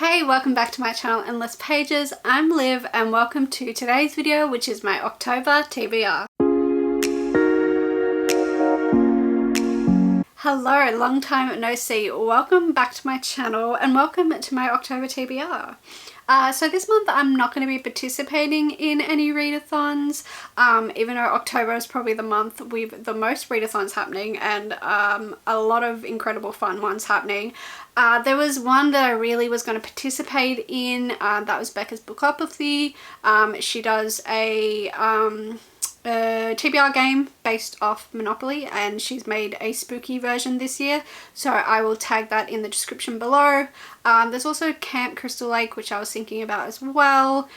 Hey, welcome back to my channel Endless Pages. I'm Liv and welcome to today's video, which is my October TBR. Hello, long time no see. Welcome back to my channel and welcome to my October TBR. So this month I'm not going to be participating in any readathons, even though October is probably the month with the most readathons happening and a lot of incredible fun ones happening. There was one that I really was going to participate in, that was Becca's Bookopathy. She does a TBR game based off Monopoly and she's made a spooky version this year, so I will tag that in the description below. There's also Camp Crystal Lake, which I was thinking about as well,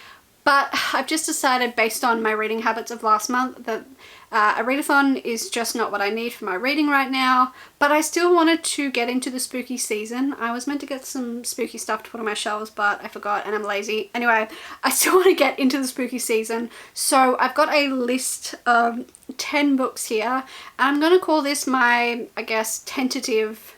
but I've just decided based on my reading habits of last month that a readathon is just not what I need for my reading right now, but I still wanted to get into the spooky season. I was meant to get some spooky stuff to put on my shelves, but I forgot and I'm lazy. Anyway, I still want to get into the spooky season, so I've got a list of 10 books here, and I'm going to call this my, I guess, tentative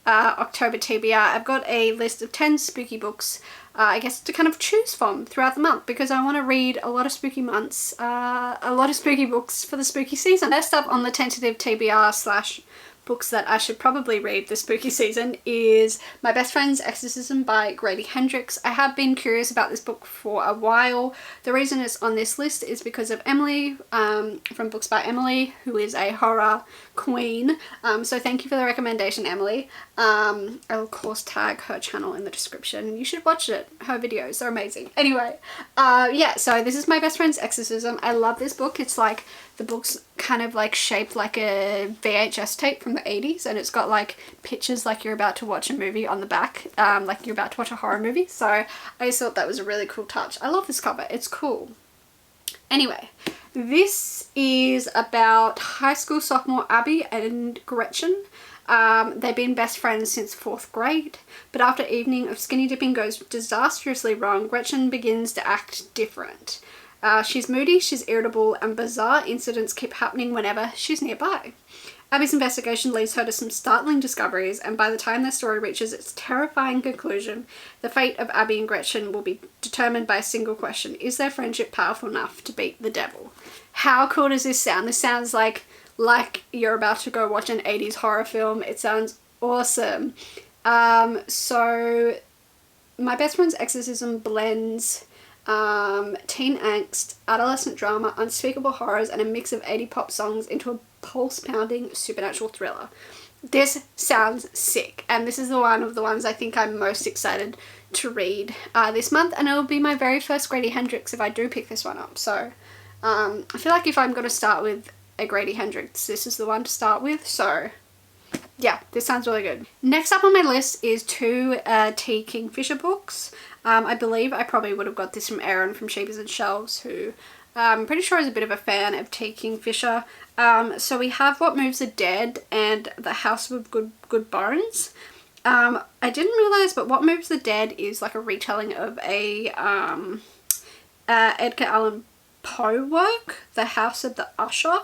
October TBR. I've got a list of 10 spooky books, I guess, to kind of choose from throughout the month because I want to read a lot of spooky months, a lot of spooky books for the spooky season. First up on the tentative TBR slash books that I should probably read this spooky season is My Best Friend's Exorcism by Grady Hendrix. I have been curious about this book for a while. The reason it's on this list is because of Emily, from Books by Emily, who is a horror queen. So thank you for the recommendation, Emily. I will of course tag her channel in the description. You should watch it. Her videos are amazing. Anyway, yeah, so this is My Best Friend's Exorcism. I love this book. It's like, the book's kind of like shaped like a VHS tape from the 80s, and it's got like pictures like you're about to watch a movie on the back, like you're about to watch a horror movie. So I just thought that was a really cool touch. I love this cover. It's cool. Anyway, this is about high school sophomore Abby and Gretchen. They've been best friends since 4th grade, but after an evening of skinny dipping goes disastrously wrong, Gretchen begins to act different. She's moody, she's irritable, and bizarre incidents keep happening whenever she's nearby. Abby's investigation leads her to some startling discoveries, and by the time their story reaches its terrifying conclusion, the fate of Abby and Gretchen will be determined by a single question: is their friendship powerful enough to beat the devil? How cool does this sound? This sounds like you're about to go watch an 80s horror film. It sounds awesome. So My Best Friend's Exorcism blends teen angst, adolescent drama, unspeakable horrors, and a mix of 80 pop songs into a pulse-pounding supernatural thriller. This sounds sick, and this is one of the ones I think I'm most excited to read this month, and it will be my very first Grady Hendrix if I do pick this one up. So I feel like if I'm going to start with a Grady Hendrix, this is the one to start with. So yeah, this sounds really good. Next up on my list is 2 T. Kingfisher books. I believe I probably would have got this from Erin from Sheepers and Shelves, who I'm pretty sure is a bit of a fan of T. Kingfisher. So we have What Moves the Dead and The House with Good Bones. I didn't realise, but What Moves the Dead is like a retelling of a Edgar Allan Poe work, The House of the Usher,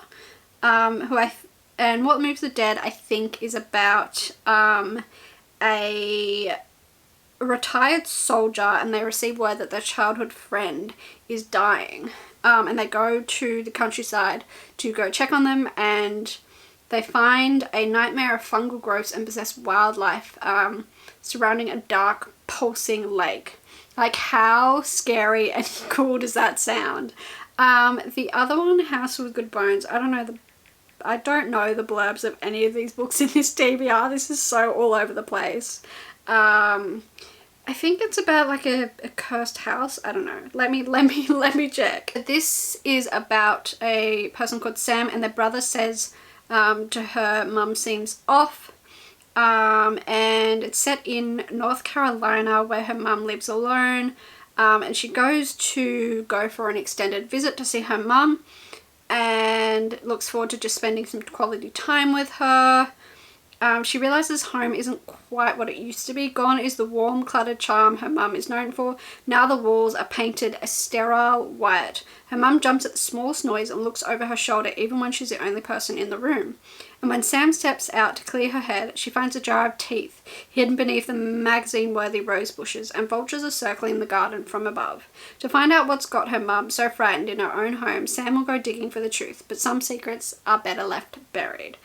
and What Moves the Dead I think is about a retired soldier, and they receive word that their childhood friend is dying, and they go to the countryside to go check on them, and they find a nightmare of fungal growths and possessed wildlife surrounding a dark pulsing lake. Like, how scary and cool does that sound? The other one, House with Good Bones, I don't know the blurbs of any of these books in this TBR. This is so all over the place. I think it's about like a cursed house. I don't know. Let me check. This is about a person called Sam, and their brother says to her mum seems off. And it's set in North Carolina where her mum lives alone. And she goes for an extended visit to see her mum and looks forward to just spending some quality time with her. She realises home isn't quite what it used to be. Gone is the warm, cluttered charm her mum is known for. Now the walls are painted a sterile white. Her mum jumps at the smallest noise and looks over her shoulder even when she's the only person in the room. And when Sam steps out to clear her head, she finds a jar of teeth hidden beneath the magazine-worthy rose bushes, and vultures are circling the garden from above. To find out what's got her mum so frightened in her own home, Sam will go digging for the truth, but some secrets are better left buried.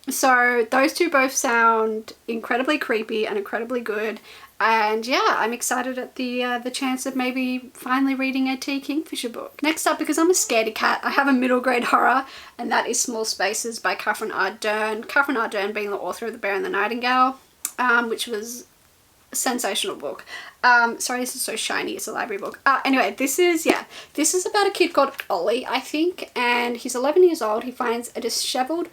So those two both sound incredibly creepy and incredibly good. And yeah, I'm excited at the chance of maybe finally reading a T. Kingfisher book. Next up, because I'm a scaredy cat, I have a middle grade horror, and that is Small Spaces by Catherine R. Dern. Catherine R. Dern being the author of The Bear and the Nightingale, which was a sensational book. Sorry, this is so shiny, it's a library book. Anyway, this is about a kid called Ollie, I think, and he's 11 years old. He finds a disheveled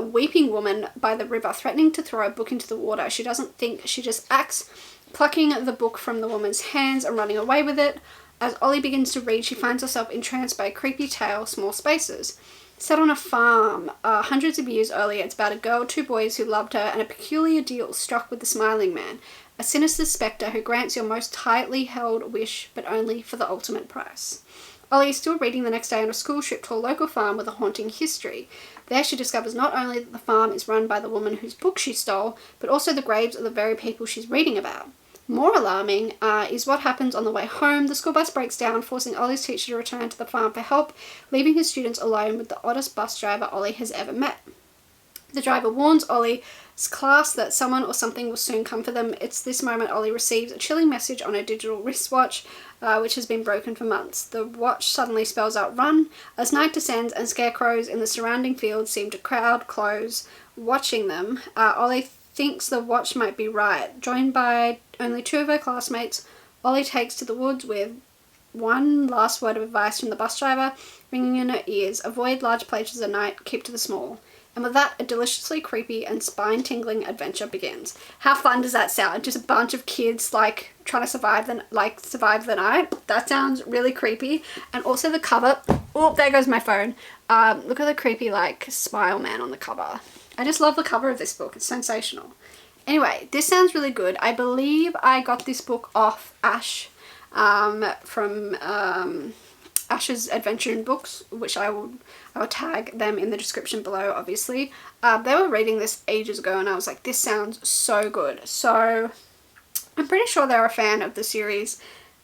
weeping woman by the river threatening to throw a book into the water. She doesn't think, she just acts, plucking the book from the woman's hands and running away with it. As Ollie begins to read, she finds herself entranced by a creepy tale, Small Spaces. Set on a farm hundreds of years earlier, it's about a girl, two boys who loved her, and a peculiar deal struck with the Smiling Man, a sinister spectre who grants your most tightly held wish, but only for the ultimate price. Ollie is still reading the next day on a school trip to a local farm with a haunting history. There she discovers not only that the farm is run by the woman whose book she stole, but also the graves of the very people she's reading about. More alarming is what happens on the way home. The school bus breaks down, forcing Ollie's teacher to return to the farm for help, leaving his students alone with the oddest bus driver Ollie has ever met. The driver warns Ollie's class that someone or something will soon come for them. It's this moment Ollie receives a chilling message on a digital wristwatch, which has been broken for months. The watch suddenly spells out run. As night descends and scarecrows in the surrounding fields seem to crowd close, watching them, Ollie thinks the watch might be right. Joined by only two of her classmates, Ollie takes to the woods with one last word of advice from the bus driver ringing in her ears: avoid large places at night, keep to the small. And with that, a deliciously creepy and spine-tingling adventure begins. How fun does that sound? Just a bunch of kids like trying to survive the night. That sounds really creepy. And also the cover. Oh, there goes my phone. Look at the creepy like smile man on the cover. I just love the cover of this book. It's sensational. Anyway, this sounds really good. I believe I got this book off Ash from Ash's Adventure in Books, which I will tag them in the description below, obviously. They were reading this ages ago and I was like, this sounds so good. So I'm pretty sure they're a fan of the series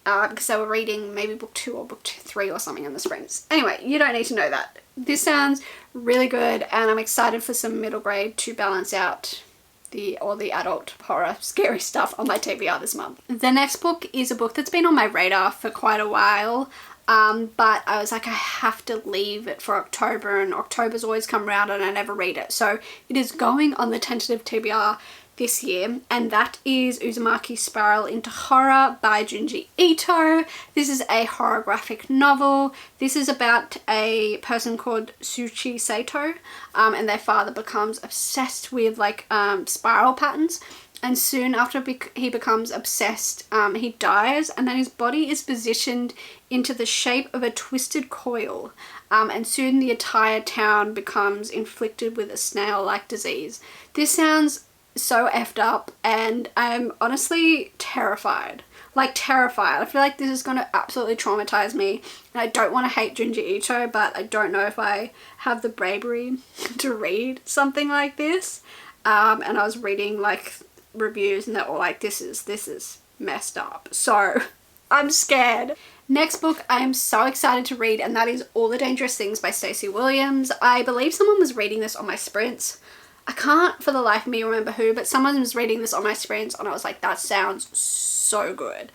because they were reading maybe book 2 or book 3 or something in the springs. Anyway, you don't need to know that. This sounds really good and I'm excited for some middle grade to balance out the adult horror scary stuff on my TBR this month. The next book is a book that's been on my radar for quite a while. But I was like, I have to leave it for October, and October's always come around and I never read it. So it is going on the tentative TBR this year, and that is Uzumaki's Spiral into Horror by Junji Ito. This is a horror graphic novel. This is about a person called Suchi Sato, and their father becomes obsessed with like spiral patterns. And soon after he becomes obsessed, he dies, and then his body is positioned into the shape of a twisted coil. And soon the entire town becomes inflicted with a snail-like disease. This sounds so effed up, and I'm honestly terrified. Like terrified. I feel like this is going to absolutely traumatize me. And I don't want to hate Junji Ito, but I don't know if I have the bravery to read something like this. And I was reading like reviews and they're all like, this is messed up. So I'm scared. Next book I am so excited to read, and that is All the Dangerous Things by Stacey Williams. I believe someone was reading this on my sprints. I can't for the life of me remember who, but someone was reading this on my sprints and I was like, that sounds so good.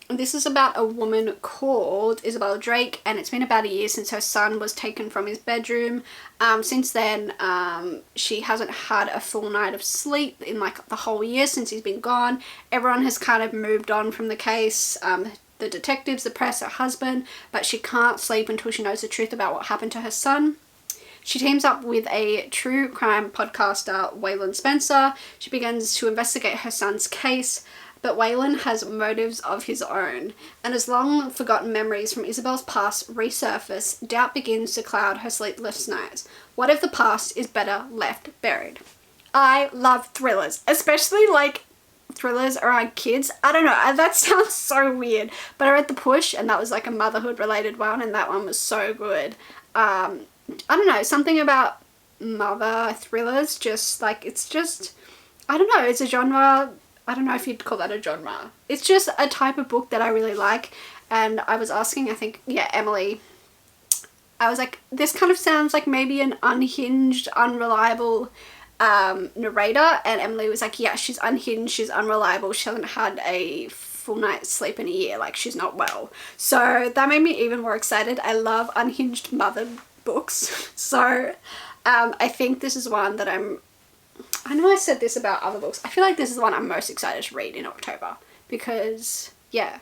This is about a woman called Isabella Drake, and it's been about a year since her son was taken from his bedroom. Since then, she hasn't had a full night of sleep in like the whole year since he's been gone. Everyone has kind of moved on from the case. The detectives, the press, her husband, but she can't sleep until she knows the truth about what happened to her son. She teams up with a true crime podcaster, Waylon Spencer. She begins to investigate her son's case, but Waylon has motives of his own, and as long forgotten memories from Isabel's past resurface, doubt begins to cloud her sleepless nights. What if the past is better left buried? I love thrillers, especially like thrillers around kids. I don't know, that sounds so weird, but I read The Push, and that was like a motherhood related one, and that one was so good. I don't know, something about mother thrillers, just like, it's just, I don't know, it's a genre. I don't know if you'd call that a genre. It's just a type of book that I really like. And I was asking, I think, yeah, Emily, I was like, this kind of sounds like maybe an unhinged, unreliable narrator. And Emily was like, yeah, she's unhinged, she's unreliable, she hasn't had a full night's sleep in a year, like she's not well. So that made me even more excited. I love unhinged mother books. So I think this is one that I know I said this about other books, I feel like this is the one I'm most excited to read in October, because yeah,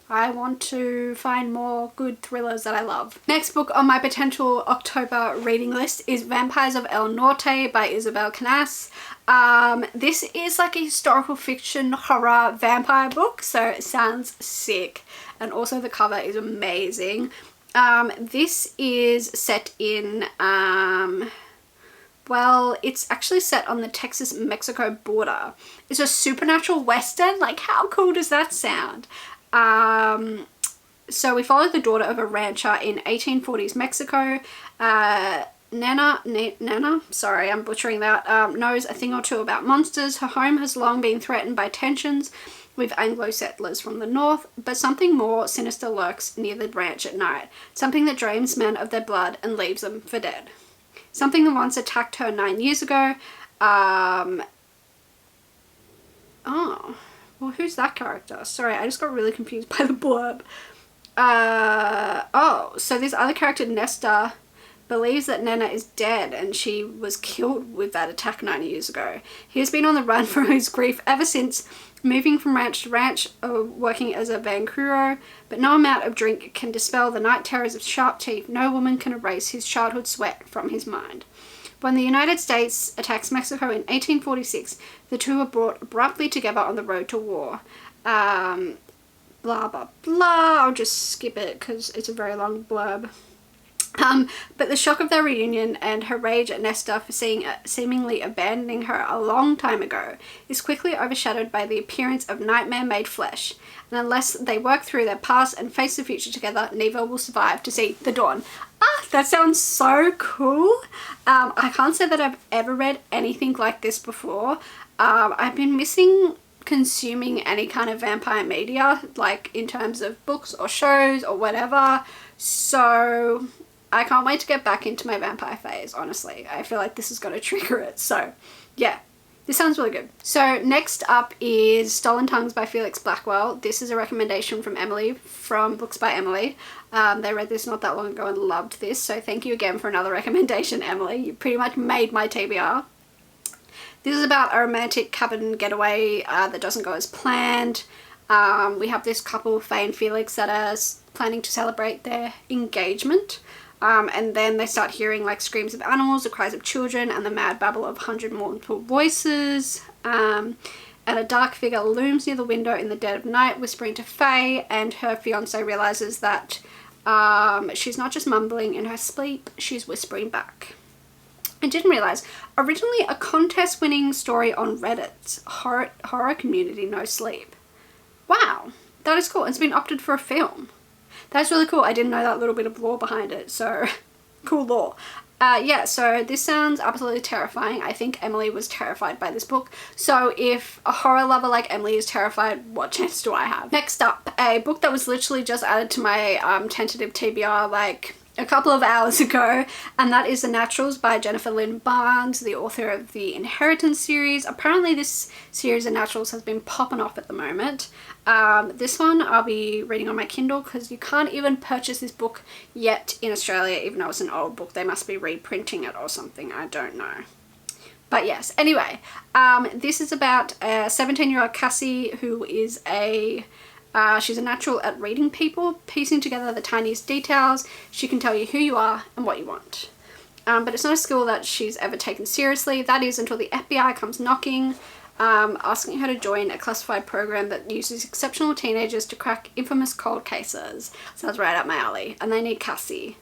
I want to find more good thrillers that I love. Next book on my potential October reading list is Vampires of El Norte by Isabel Canas. This is like a historical fiction horror vampire book, so it sounds sick. And also the cover is amazing. This is set in, well, it's actually set on the Texas-Mexico border. It's a supernatural western. Like, how cool does that sound? So we follow the daughter of a rancher in 1840s Mexico. Nana, sorry, I'm butchering that, knows a thing or two about monsters. Her home has long been threatened by tensions with Anglo settlers from the north, but something more sinister lurks near the ranch at night. Something that drains men of their blood and leaves them for dead. Something that once attacked her 9 years ago. Oh, well, who's that character? Sorry, I just got really confused by the blurb. Oh, so this other character, Nesta, believes that Nana is dead and she was killed with that attack 9 years ago. He has been on the run from his grief ever since, moving from ranch to ranch, working as a vaquero, but no amount of drink can dispel the night terrors of sharp teeth. No woman can erase his childhood sweat from his mind. When the United States attacks Mexico in 1846, the two are brought abruptly together on the road to war. Blah, blah, blah. I'll just skip it because it's a very long blurb. But the shock of their reunion and her rage at Nesta for seemingly abandoning her a long time ago is quickly overshadowed by the appearance of nightmare-made flesh. And unless they work through their past and face the future together, neither will survive to see the dawn. Ah, that sounds so cool. I can't say that I've ever read anything like this before. I've been missing consuming any kind of vampire media, like in terms of books or shows or whatever. So I can't wait to get back into my vampire phase, honestly. I feel like this is going to trigger it. So yeah, this sounds really good. So next up is Stolen Tongues by Felix Blackwell. This is a recommendation from Emily from Books by Emily. They read this not that long ago and loved this. So thank you again for another recommendation, Emily. You pretty much made my TBR. This is about a romantic cabin getaway that doesn't go as planned. We have this couple, Faye and Felix, that are planning to celebrate their engagement. And then they start hearing like screams of animals, the cries of children, and the mad babble of 100 multiple voices. And a dark figure looms near the window in the dead of night, whispering to Faye, and her fiance realizes that she's not just mumbling in her sleep, she's whispering back. I didn't realize, originally a contest-winning story on Reddit's horror community, No Sleep. Wow, that is cool. It's been opted for a film. That's really cool. I didn't know that little bit of lore behind it, so cool lore. Yeah, so this sounds absolutely terrifying. I think Emily was terrified by this book. So if a horror lover like Emily is terrified, what chance do I have? Next up, a book that was literally just added to my tentative TBR like a couple of hours ago, and that is The Naturals by Jennifer Lynn Barnes, the author of the Inheritance series. Apparently this series of Naturals has been popping off at the moment. This one I'll be reading on my Kindle because you can't even purchase this book yet in Australia, even though it's an old book. They must be reprinting it or something, I don't know. But yes, anyway, this is about a 17-year-old Cassie who is she's a natural at reading people, piecing together the tiniest details. She can tell you who you are and what you want. But it's not a skill that she's ever taken seriously. That is until the FBI comes knocking, asking her to join a classified program that uses exceptional teenagers to crack infamous cold cases. Sounds right up my alley. And they need Cassie.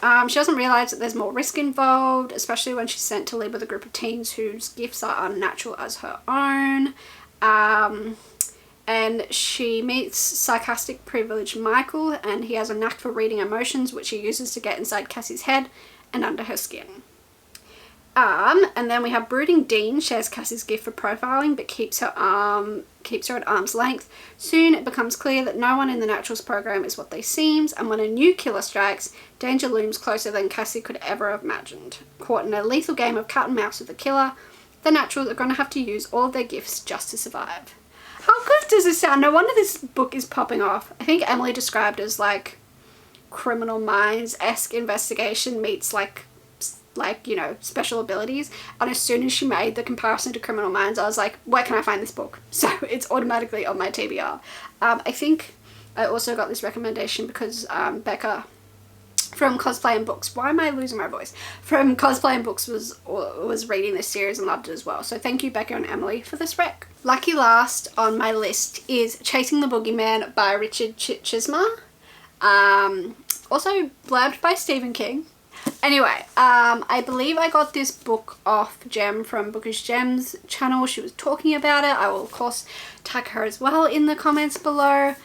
She doesn't realise that there's more risk involved, especially when she's sent to live with a group of teens whose gifts are unnatural as her own. And she meets sarcastic, privileged Michael, and he has a knack for reading emotions, which he uses to get inside Cassie's head and under her skin. And then we have brooding Dean, shares Cassie's gift for profiling, but keeps her at arm's length. Soon it becomes clear that no one in the Naturals program is what they seem, and when a new killer strikes, danger looms closer than Cassie could ever have imagined. Caught in a lethal game of cat and mouse with the killer, the Naturals are going to have to use all of their gifts just to survive. How good does this sound? No wonder this book is popping off. I think Emily described as like Criminal Minds-esque investigation meets like, you know, special abilities. And as soon as she made the comparison to Criminal Minds, I was like, where can I find this book? So it's automatically on my TBR. I think I also got this recommendation because Becca from Cosplay and Books, why am I losing my voice? From Cosplay and Books was reading this series and loved it as well. So thank you, Becca and Emily, for this rec. Lucky last on my list is Chasing the Boogeyman by Richard Chisma. Also blabbed by Stephen King. Anyway, I believe I got this book off Gem from Bookish Gems channel. She was talking about it. I will of course tag her as well in the comments below.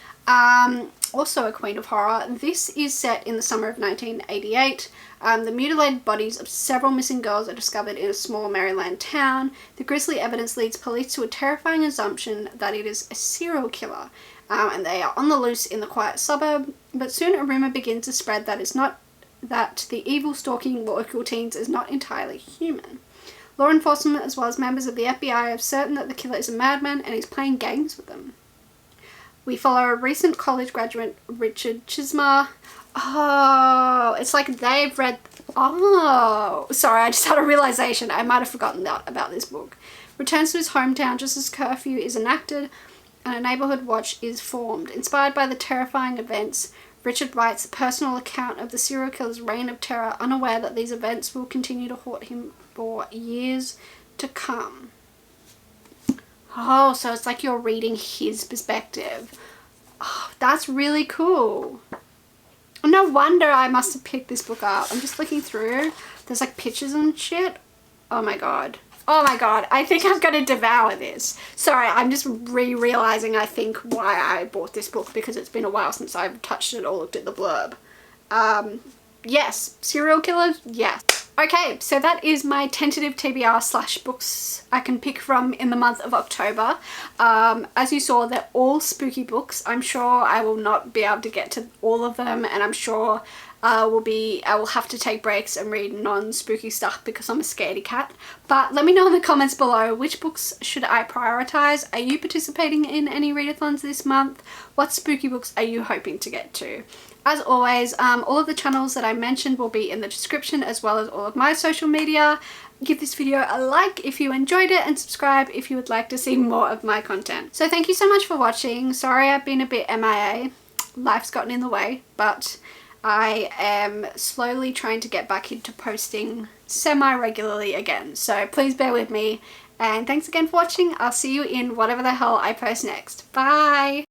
Also a queen of horror. This is set in the summer of 1988. The mutilated bodies of several missing girls are discovered in a small Maryland town. The grisly evidence leads police to a terrifying assumption that it is a serial killer, and they are on the loose in the quiet suburb. But soon a rumor begins to spread that the evil stalking local teens is not entirely human. Law enforcement as well as members of the FBI are certain that the killer is a madman and is playing games with them. We follow a recent college graduate, Richard Chisma. Oh, it's like they've read... Oh, sorry, I just had a realization. I might have forgotten about this book. Returns to his hometown just as curfew is enacted and a neighborhood watch is formed. Inspired by the terrifying events, Richard writes a personal account of the serial killer's reign of terror, unaware that these events will continue to haunt him for years to come. Oh, so it's like you're reading his perspective. Oh, that's really cool. No wonder I must have picked this book up. I'm just looking through. There's like pictures and shit. Oh my god. Oh my god. I think I'm going to devour this. Sorry, I'm just realizing I think why I bought this book, because it's been a while since I've touched it or looked at the blurb. Yes. Serial killers? Yes. Okay, so that is my tentative TBR / books I can pick from in the month of October. As you saw, they're all spooky books. I'm sure I will not be able to get to all of them, and I'm sure I will have to take breaks and read non-spooky stuff because I'm a scaredy cat. But let me know in the comments below, which books should I prioritize? Are you participating in any readathons this month? What spooky books are you hoping to get to? As always, all of the channels that I mentioned will be in the description, as well as all of my social media. Give this video a like if you enjoyed it, and subscribe if you would like to see more of my content. So thank you so much for watching. Sorry I've been a bit MIA. Life's gotten in the way, but I am slowly trying to get back into posting semi-regularly again. So please bear with me, and thanks again for watching. I'll see you in whatever the hell I post next. Bye!